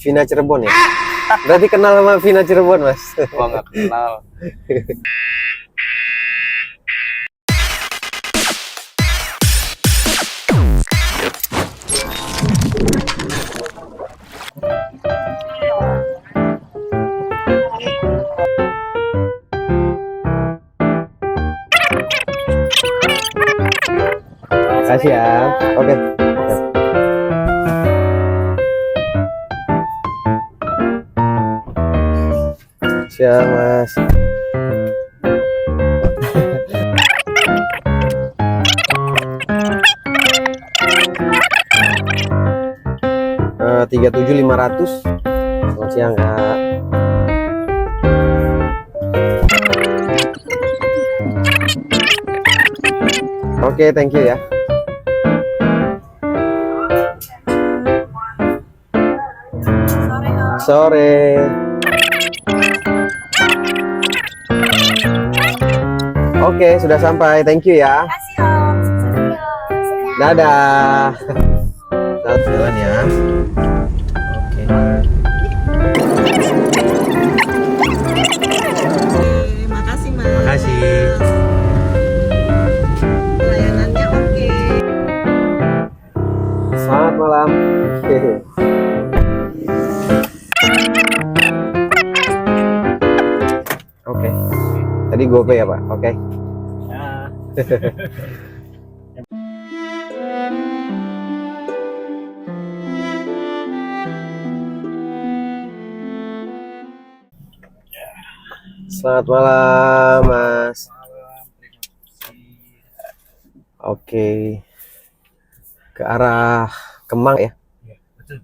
Vina Cirebon ya? Berarti kenal sama Vina Cirebon, Mas? Gua nggak kenal. Kasih ya. Oke. Siang, Mas. Tiga 37.500. Selamat siang, Kak. Oke, thank you ya. Sore. Oke, sudah sampai. Thank you ya. Makasih Om. Dadah. Selamat jalan ya. Oke. Makasih Mas. Makasih. Pelayanannya oke. Selamat malam. Oke. Tadi GoPay ya, Pak? Oke. Selamat malam, Mas. Oke. Ke arah Kemang ya? Iya, betul.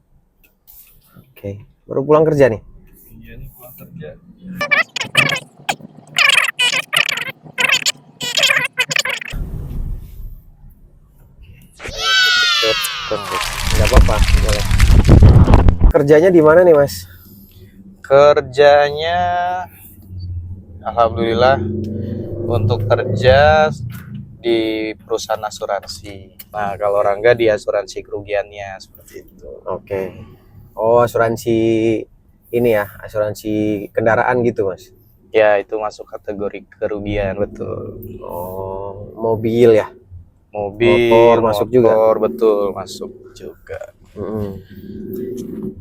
Oke. Baru pulang kerja nih? Iya nih pulang kerja. Nggak apa-apa, boleh. Kerjanya di mana nih, Mas? Kerjanya alhamdulillah untuk kerja di perusahaan asuransi. Nah, kalau Rangga di asuransi kerugiannya seperti itu. Oke. Oh, asuransi ini ya, asuransi kendaraan gitu, Mas? Ya, itu masuk kategori kerugian, betul. Oh, mobil ya? Mobil, Motor masuk juga? betul, masuk juga. Mm-mm.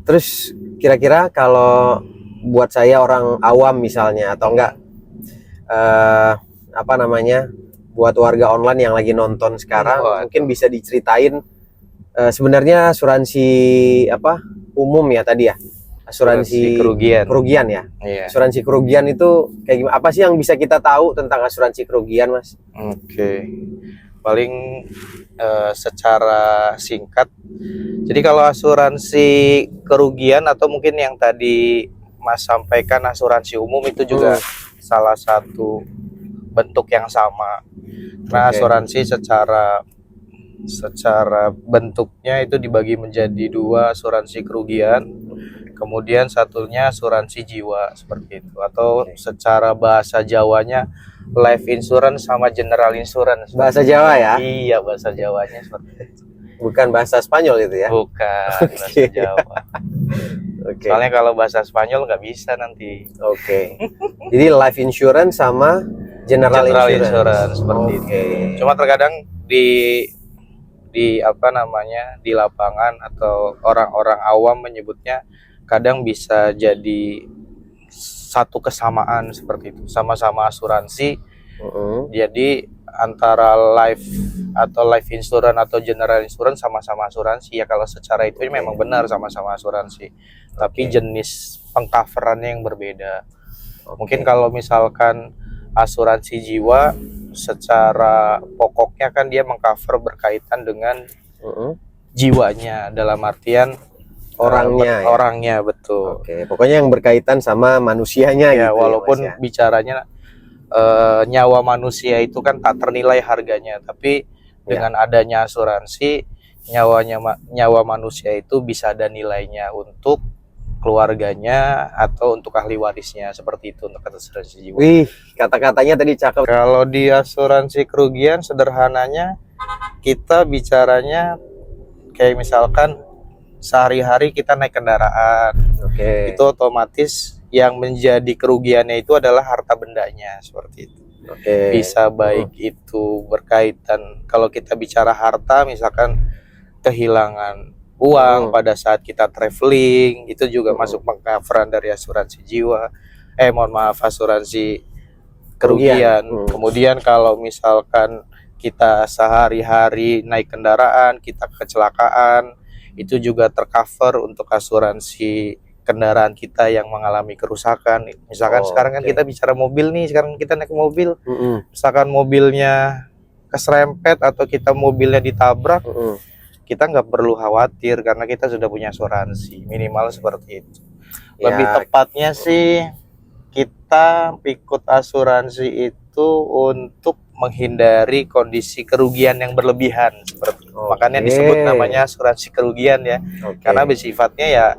Terus kira-kira kalau buat saya orang awam misalnya, atau enggak apa namanya, buat warga online yang lagi nonton sekarang, mungkin bisa diceritain sebenarnya asuransi apa umum ya tadi ya, asuransi kerugian ya. Iya. Asuransi kerugian itu kayak gimana? Apa sih yang bisa kita tahu tentang asuransi kerugian, Mas? Oke. Paling secara singkat. Jadi kalau asuransi kerugian atau mungkin yang tadi Mas sampaikan asuransi umum itu juga salah satu bentuk yang sama. Nah, asuransi secara bentuknya itu dibagi menjadi dua, asuransi kerugian, kemudian satunya asuransi jiwa seperti itu, atau secara bahasa Jawanya life insurance sama general insurance. Bahasa Jawa ya? Iya, bahasa Jawanya seperti itu. Bukan bahasa Spanyol itu ya? Bukan, bahasa Jawa. Soalnya kalau bahasa Spanyol nggak bisa nanti. Oke. Jadi life insurance sama general insurance seperti itu. Cuma terkadang di apa namanya, di lapangan atau orang-orang awam menyebutnya kadang bisa jadi satu kesamaan seperti itu, sama-sama asuransi. Jadi antara life atau life insurance atau general insurance sama-sama asuransi ya, kalau secara itu memang benar sama-sama asuransi, tapi jenis pengcoverannya yang berbeda. Mungkin kalau misalkan asuransi jiwa secara pokoknya kan dia mengcover berkaitan dengan jiwanya, dalam artian orangnya betul. Oke, pokoknya yang berkaitan sama manusianya ya, gitu walaupun ya, Mas, ya? bicaranya nyawa manusia itu kan tak ternilai harganya, tapi dengan adanya asuransi nyawa manusia itu bisa ada nilainya untuk keluarganya atau untuk ahli warisnya, seperti itu untuk asuransi jiwa. Wih, kata-katanya tadi cakep. Kalau di asuransi kerugian sederhananya kita bicaranya kayak misalkan sehari-hari kita naik kendaraan. Oke. Itu otomatis yang menjadi kerugiannya itu adalah harta bendanya seperti itu. Oke. Bisa baik itu berkaitan, kalau kita bicara harta misalkan kehilangan uang pada saat kita traveling, itu juga masuk pengcoveran dari asuransi jiwa. Mohon maaf, asuransi kerugian. Kemudian kalau misalkan kita sehari-hari naik kendaraan, kita kecelakaan, itu juga tercover untuk asuransi kendaraan kita yang mengalami kerusakan. Misalkan sekarang kan kita bicara mobil nih, sekarang kita naik mobil, misalkan mobilnya keserempet atau kita mobilnya ditabrak, kita nggak perlu khawatir karena kita sudah punya asuransi, minimal seperti itu. Lebih tepatnya sih kita ikut asuransi itu untuk menghindari kondisi kerugian yang berlebihan seperti itu. Makanya disebut namanya asuransi kerugian ya, karena bersifatnya ya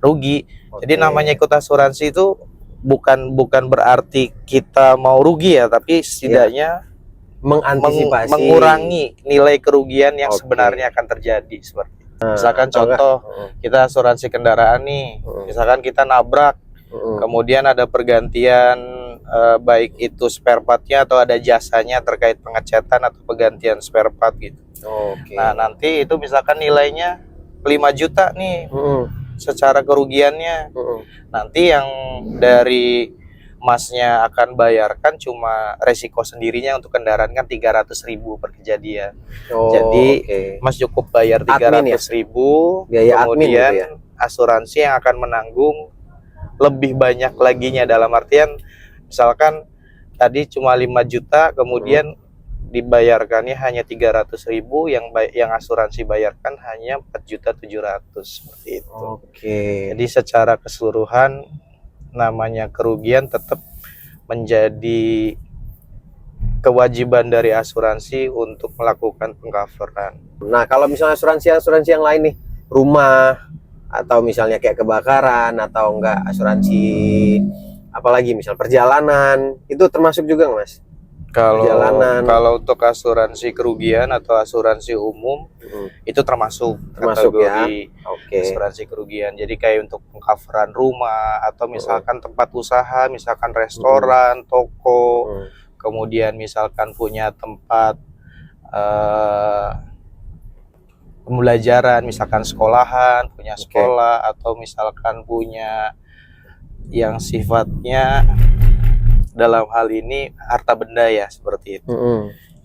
rugi. Jadi namanya ikut asuransi itu bukan berarti kita mau rugi ya, tapi setidaknya mengantisipasi, mengurangi nilai kerugian yang sebenarnya akan terjadi seperti itu. Misalkan contoh kita asuransi kendaraan nih, misalkan kita nabrak, kemudian ada pergantian baik itu spare partnya atau ada jasanya terkait pengecatan atau penggantian spare part gitu. Nah nanti itu misalkan nilainya 5 juta nih secara kerugiannya, nanti yang dari Masnya akan bayarkan cuma resiko sendirinya untuk kendaraan kan 300.000 per kejadian. Jadi Mas cukup bayar 300.000, biaya kemudian admin gitu ya? Asuransi yang akan menanggung lebih banyak laginya, dalam artian misalkan tadi cuma 5 juta, kemudian dibayarkannya hanya 300.000, yang asuransi bayarkan hanya 4.700.000 seperti itu. Jadi secara keseluruhan namanya kerugian tetap menjadi kewajiban dari asuransi untuk melakukan pengcoveran. Nah, kalau misalnya asuransi yang lain nih, rumah atau misalnya kayak kebakaran atau enggak asuransi apalagi misal perjalanan, itu termasuk juga nggak, Mas? Kalau untuk asuransi kerugian atau asuransi umum itu termasuk kategori asuransi kerugian. Jadi kayak untuk pengcoveran rumah atau misalkan tempat usaha, misalkan restoran, toko, kemudian misalkan punya tempat pembelajaran, misalkan sekolahan, punya sekolah, atau misalkan punya yang sifatnya dalam hal ini harta benda ya seperti itu.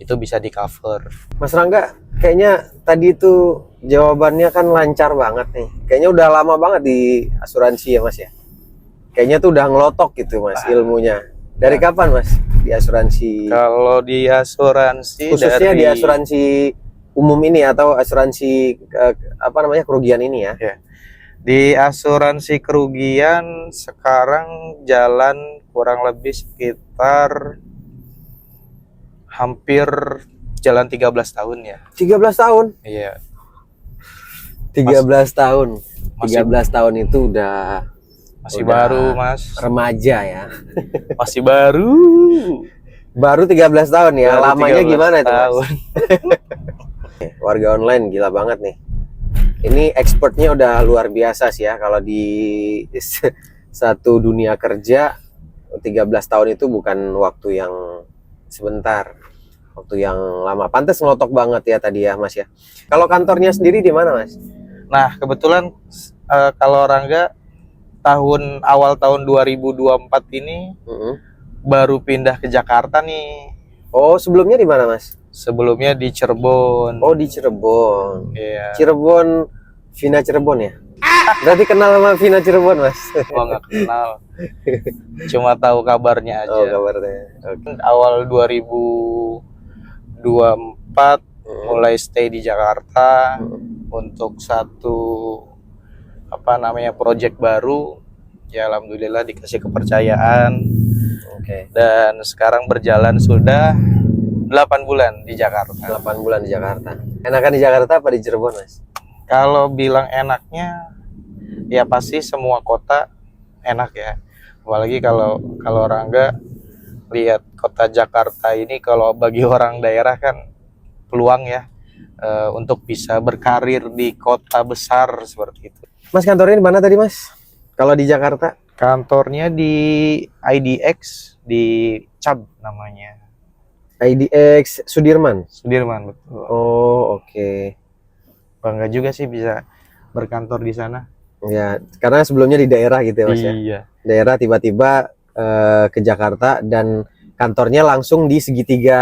Itu bisa di cover. Mas Rangga, kayaknya tadi itu jawabannya kan lancar banget nih. Kayaknya udah lama banget di asuransi ya Mas ya. Kayaknya tuh udah ngelotok gitu Mas ilmunya. Dari kapan Mas di asuransi? Kalau di asuransi khususnya di asuransi umum ini atau asuransi kerugian ini ya? Di asuransi kerugian sekarang jalan kurang lebih sekitar hampir jalan 13 tahun ya. 13 tahun? Iya. 13 tahun. 13 tahun itu udah baru, Mas. Remaja ya. Masih baru. Baru 13 tahun ya. Baru lamanya gimana itu, Mas? tahun. Warga online gila banget nih. Ini expertnya udah luar biasa sih ya, kalau di satu dunia kerja 13 tahun itu bukan waktu yang sebentar, waktu yang lama. Pantes ngelotok banget ya tadi ya Mas ya. Kalau kantornya sendiri di mana Mas? Nah kebetulan kalau Rangga awal tahun 2024 ini baru pindah ke Jakarta nih. Oh sebelumnya di mana Mas? Sebelumnya di Cirebon. Oh di Cirebon. Iya. Cirebon, Vina Cirebon ya? Berarti kenal sama Vina Cirebon Mas? Oh nggak kenal. Cuma tahu kabarnya aja. Oh kabarnya. Awal 2024 mulai stay di Jakarta untuk satu project baru. Ya alhamdulillah dikasih kepercayaan. Dan sekarang berjalan sudah 8 bulan di Jakarta. 8 bulan di Jakarta. Enakan di Jakarta apa di Cirebon, Mas? Kalau bilang enaknya, ya pasti semua kota enak ya. Apalagi kalau Rangga lihat kota Jakarta ini, kalau bagi orang daerah kan peluang ya. untuk bisa berkarir di kota besar seperti itu. Mas kantornya di mana tadi Mas? Kalau di Jakarta? Kantornya di IDX di Cab namanya. IDX Sudirman. Sudirman, betul. Oh, oke. Bangga juga sih bisa berkantor di sana. Ya, karena sebelumnya di daerah gitu ya Mas ya. Iya. Daerah tiba-tiba ke Jakarta dan kantornya langsung di segitiga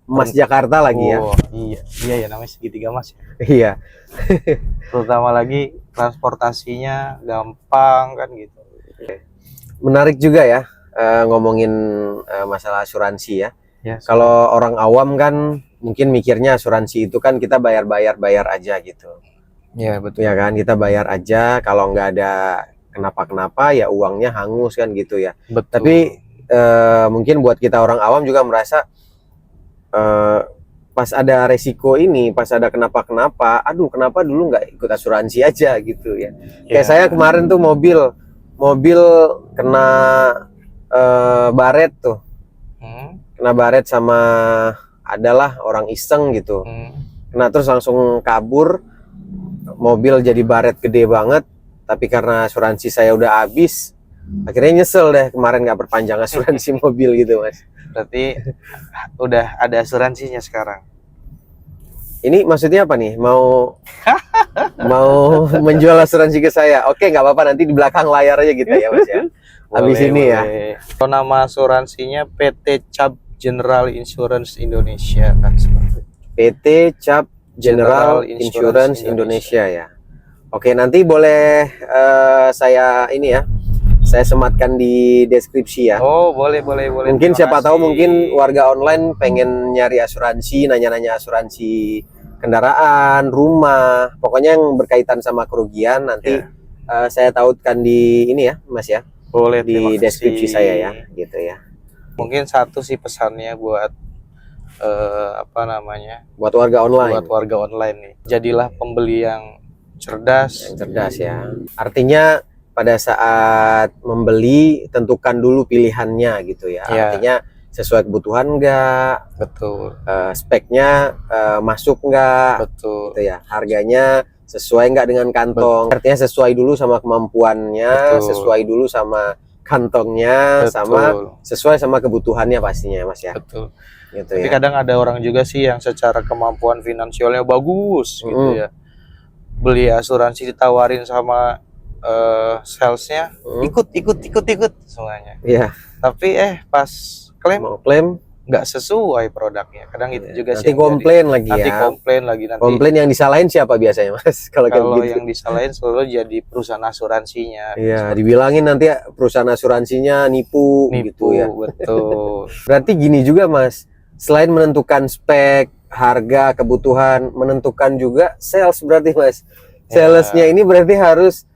Emas Jakarta lagi ya. Oh, iya. Iya ya, namanya segitiga Mas. Iya. Terutama lagi transportasinya gampang kan gitu. Menarik juga ya ngomongin masalah asuransi ya. Ya, Kalau orang awam kan mungkin mikirnya asuransi itu kan kita bayar aja gitu. ya betul. Ya kan, kita bayar aja, kalau nggak ada kenapa-kenapa ya uangnya hangus kan gitu ya. Betul. Tapi mungkin buat kita orang awam juga merasa pas ada resiko ini, pas ada kenapa-kenapa, aduh kenapa dulu nggak ikut asuransi aja gitu ya. Kayak saya kemarin tuh mobil kena baret tuh, kena baret sama adalah orang iseng gitu. Kena terus langsung kabur, mobil jadi baret gede banget, tapi karena asuransi saya udah habis, akhirnya nyesel deh kemarin nggak perpanjang asuransi mobil gitu Mas. Berarti udah ada asuransinya sekarang. Ini maksudnya apa nih? Mau menjual asuransi ke saya? Oke, nggak apa-apa, nanti di belakang layar aja gitu ya Mas ya. Habis ini ya. Kalau nama asuransinya PT Cap General Insurance Indonesia kan seperti itu. PT Cap General Insurance Indonesia ya. Oke, nanti boleh saya ini ya, saya sematkan di deskripsi ya. Oh, boleh. Mungkin siapa tahu mungkin warga online pengen nyari asuransi, nanya-nanya asuransi kendaraan, rumah, pokoknya yang berkaitan sama kerugian nanti saya tautkan di ini ya, Mas ya. Boleh, di deskripsi saya ya, gitu ya. Mungkin satu sih pesannya buat buat warga online. Buat warga online nih. Jadilah pembeli yang cerdas. Yang cerdas ya. Artinya pada saat membeli tentukan dulu pilihannya gitu ya. Artinya sesuai kebutuhan enggak? Betul. Speknya masuk enggak? Betul. Gitu ya. Harganya sesuai enggak dengan kantong? Betul. Artinya sesuai dulu sama kemampuannya, sesuai dulu sama kantongnya, sama sesuai sama kebutuhannya pastinya Mas ya. Betul. Gitu. Tapi kadang ada orang juga sih yang secara kemampuan finansialnya bagus gitu ya. Beli asuransi ditawarin sama salesnya, ikut semuanya. Iya. Tapi pas klaim nggak sesuai produknya. Kadang itu juga nanti sih. Komplain lagi ya. Nanti komplain lagi. Komplain yang disalahin siapa biasanya Mas? Kalau gitu. yang disalahin selalu jadi perusahaan asuransinya. Iya, dibilangin nanti perusahaan asuransinya nipu gitu ya. Betul. Berarti gini juga Mas, selain menentukan spek, harga, kebutuhan, menentukan juga sales berarti Mas. Salesnya ini berarti harus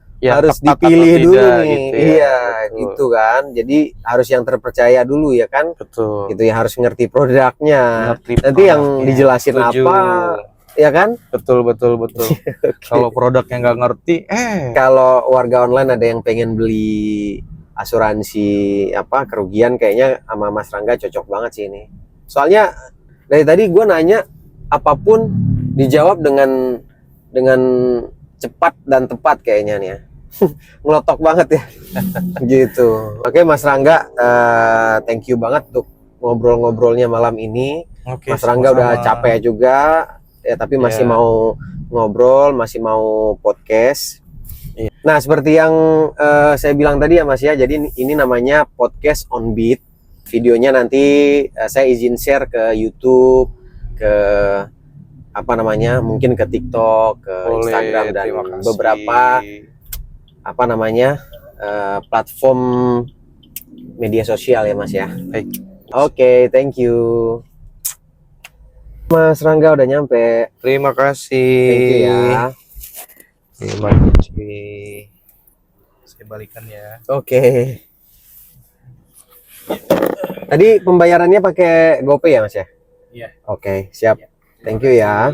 dipilih dulu nih. Gitu iya, gitu kan. Jadi harus yang terpercaya dulu ya kan. Betul. Gitu ya, harus ngerti produknya. Nanti yang dijelasin apa, ya kan? Betul. Kalau produknya nggak ngerti, kalau warga online ada yang pengen beli asuransi kerugian, kayaknya sama Mas Rangga cocok banget sih ini. Soalnya dari tadi gue nanya apapun dijawab dengan cepat dan tepat kayaknya nih ya. Ngelotok banget ya. Gitu. Oke Mas Rangga, thank you banget untuk ngobrol-ngobrolnya malam ini. Mas Rangga udah capek juga ya, tapi masih mau ngobrol, masih mau podcast. Nah, seperti yang saya bilang tadi ya Mas ya, jadi ini namanya podcast on beat. Videonya nanti saya izin share ke YouTube, ke mungkin ke TikTok, ke Instagram dan beberapa platform media sosial ya Mas ya. Oke, thank you. Mas Rangga udah nyampe. Terima kasih. Thank you ya. Terima kasih. Saya balikan ya. Oke. Tadi pembayarannya pakai GoPay ya Mas ya? Iya. Oke, siap. Thank you ya.